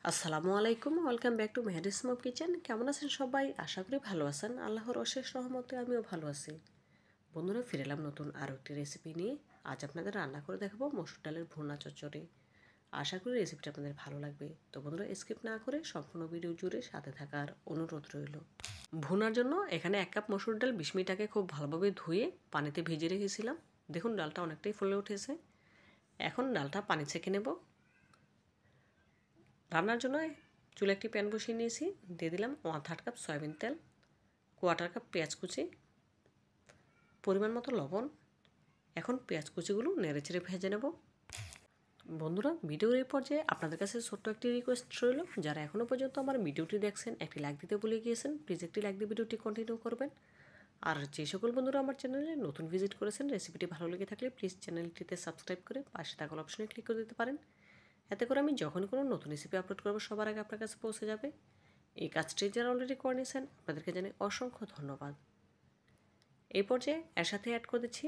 আসসালামু আলাইকুম, welcome back to Mehedi's mom kitchen. কেমন আছেন সবাই? আশা করি ভালো আছেন। আল্লাহর অশেষ রহমতে আমিও ভালো আছি। বন্ধুরা, ফিরে এলাম নতুন আরও একটি রেসিপি নিয়ে। আজ আপনাদের রান্না করে দেখাবো মসুর ডালের ভুনা চচ্চড়ি। আশা করি রেসিপিটা আপনাদের ভালো লাগবে। তো বন্ধুরা, স্কিপ না করে সম্পূর্ণ ভিডিও জুড়ে সাথে থাকার অনুরোধ রইল। ভুনার জন্য এখানে 1 কাপ মসুর ডাল 20 মিনিট আগে খুব ভালোভাবে ধুয়ে পানিতে ভিজিয়ে রেখেছিলাম। দেখুন ডালটা অনেকটাই ফুলে উঠেছে। এখন ডালটা পানি ছেঁকে নেব। রান্নার জন্য চুলে একটি প্যান বসিয়ে নিয়েছি। দিয়ে দিলাম 1/3 কাপ সয়াবিন তেল, 1/4 কাপ পেঁয়াজ কুচি, পরিমাণ মতো লবণ। এখন পেঁয়াজ কুচিগুলো নেড়েচেড়ে ভেজে নেব। বন্ধুরা, ভিডিওর এই পর্যায়ে আপনাদের কাছে ছোট্ট একটি রিকোয়েস্ট রইল, যারা এখনও পর্যন্ত আমার ভিডিওটি দেখছেন একটি লাইক দিতে ভুলে গিয়েছেন, প্লিজ একটি লাইক দিয়ে ভিডিওটি কন্টিনিউ করবেন। আর যে সকল বন্ধুরা আমার চ্যানেলে নতুন ভিজিট করেছেন, রেসিপিটি ভালো লেগে থাকলে প্লিজ চ্যানেলটিতে সাবস্ক্রাইব করে পাশে থাকা অপশনে ক্লিক করে দিতে পারেন। এতে করে আমি যখন কোনো নতুন রেসিপি আপলোড করবো সবার আগে আপনার কাছে পৌঁছে যাবে। এই কাজটি যারা অলরেডি করে নিয়েছেন আপনাদেরকে জানাই অসংখ্য ধন্যবাদ। এই পর্যায়ে এর সাথে অ্যাড করে দিচ্ছি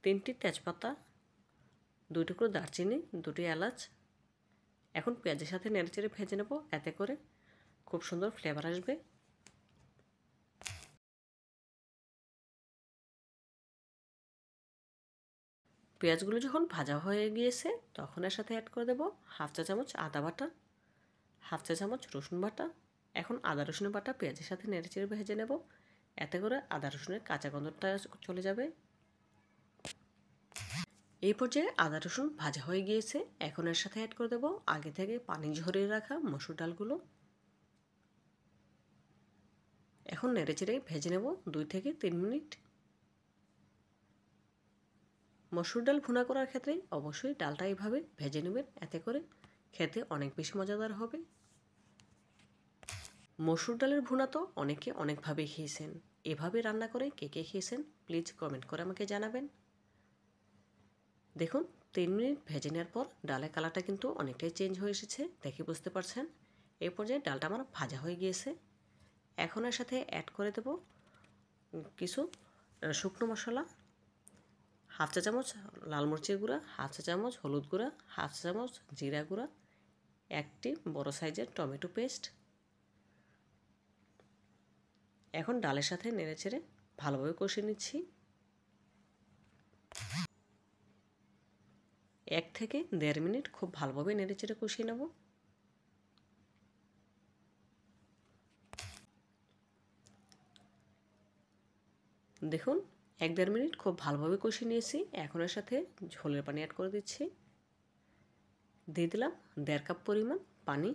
3টি তেজপাতা, 2 টুকরো দারচিনি, 2টি এলাচ। এখন পেঁয়াজের সাথে নেড়েচেড়ে ভেজে নেব, এতে করে খুব সুন্দর ফ্লেভার আসবে। পেঁয়াজগুলো যখন ভাজা হয়ে গিয়েছে তখন এর সাথে অ্যাড করে দেব 1/2 চা চামচ আদা বাটা, 1/2 চা চামচ রসুন বাটা। এখন আদা রসুনের বাটা পেঁয়াজের সাথে নেড়েচেড়ে ভেজে নেব, এতে করে আদা রসুনের কাঁচা গন্ধটা চলে যাবে। এই পর্যায়ে আদা রসুন ভাজা হয়ে গিয়েছে। এখন এর সাথে অ্যাড করে দেব আগে থেকে পানি ঝরিয়ে রাখা মসুর ডালগুলো। এখন নেড়েচেড়ে ভেজে নেব 2 থেকে 3 মিনিট। মসুর ডাল ভুনা করার ক্ষেত্রে অবশ্যই ডালটা এইভাবে ভেজে নেবেন, এতে করে খেতে অনেক বেশি মজাদার হবে। মসুর ডালের ভুনা তো অনেকে অনেকভাবে খেয়েছেন। এভাবে রান্না করে কে কে খেয়েছেন প্লিজ কমেন্ট করে আমাকে জানাবেন। দেখুন 3 মিনিট ভেজে নেওয়ার পর ডালের কালারটা কিন্তু অনেকটাই চেঞ্জ হয়ে এসেছে, দেখে বুঝতে পারছেন। এই পর্যায়ে ডালটা আমার ভাজা হয়ে গিয়েছে। এখন এর সাথে অ্যাড করে দেব কিছু শুকনো মশলা, 1/2 চা চামচ লাল মরিচের গুঁড়া, 1/2 চা চামচ হলুদ গুঁড়া, 1/2 চা চামচ জিরা গুঁড়া, একটি বড় সাইজের টমেটো পেস্ট। এখন ডালের সাথে নেড়েচেড়ে ভালোভাবে কষিয়ে নিচ্ছি। 1 থেকে 1.5 মিনিট খুব ভালোভাবে নেড়েচেড়ে কষিয়ে নেব। দেখুন 1-1.5 মিনিট খুব ভালোভাবে কষিয়ে নিয়েছি। এখন এর সাথে ঝোলের পানি অ্যাড করে দিচ্ছি। দিয়ে দিলাম 1.5 কাপ পরিমাণ পানি।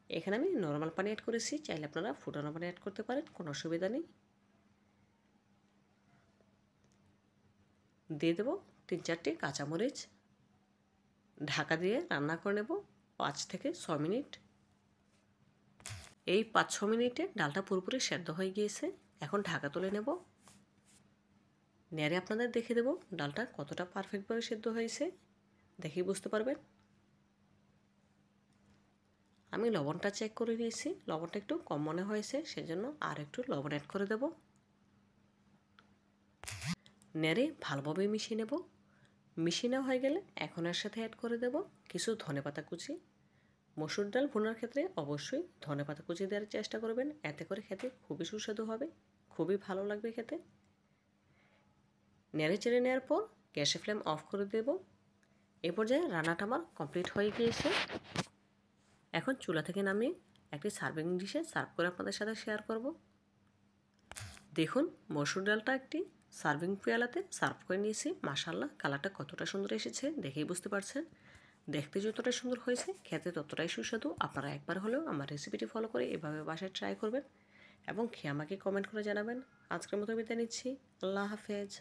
এখানে আমি নর্মাল পানি অ্যাড করেছি, চাইলে আপনারা ফুটানো পানি অ্যাড করতে পারেন, কোনো অসুবিধা নেই। দিয়ে দেবো 3-4টি কাঁচামরিচ। ঢাকা দিয়ে রান্না করে নেব 5 থেকে 6 মিনিট। এই 5-6 মিনিটে ডালটা পুরোপুরি সেদ্ধ হয়ে গিয়েছে। এখন ঢাকা তুলে নেব। নেড়ে আপনাদের দেখে দেব ডালটা কতটা পারফেক্টভাবে সেদ্ধ হয়েছে, দেখেই বুঝতে পারবেন। আমি লবণটা চেক করে নিয়েছি, লবণটা একটু কম মনে হয়েছে, সেজন্য আর একটু লবণ অ্যাড করে দেব। নেড়ে ভালোভাবে মিশিয়ে নেব। মিশিয়ে নেওয়া হয়ে গেলে এখন এর সাথে অ্যাড করে দেব কিছু ধনেপাতা কুচি। মসুর ডাল ভুনার ক্ষেত্রে অবশ্যই ধনেপাতা কুচি দেওয়ার চেষ্টা করবেন, এতে করে খেতে খুবই সুস্বাদু হবে, খুবই ভালো লাগবে খেতে। নেড়ে চেড়ে নেওয়ার পর গ্যাসের ফ্লেম অফ করে দেব। এ পর্যায়ে রান্নাটা আমার কমপ্লিট হয়ে গিয়েছে। এখন চুলা থেকে নামিয়ে একটি সার্ভিং ডিশে সার্ভ করে আপনাদের সাথে শেয়ার করব। দেখুন মসুর ডালটা একটি সার্ভিং পেয়ালাতে সার্ভ করে নিয়েছি। মাশাআল্লাহ, কালারটা কতটা সুন্দর এসেছে দেখেই বুঝতে পারছেন। দেখতে যতটা সুন্দর হয়েছে খেতে ততটাই সুস্বাদু। আপনারা একবার হলেও আমার রেসিপিটি ফলো করে এভাবে বাসায় ট্রাই করবেন এবং খেয়ে আমাকে কমেন্ট করে জানাবেন। আজকের মতো বিদায় নিচ্ছি। আল্লাহ হাফেজ।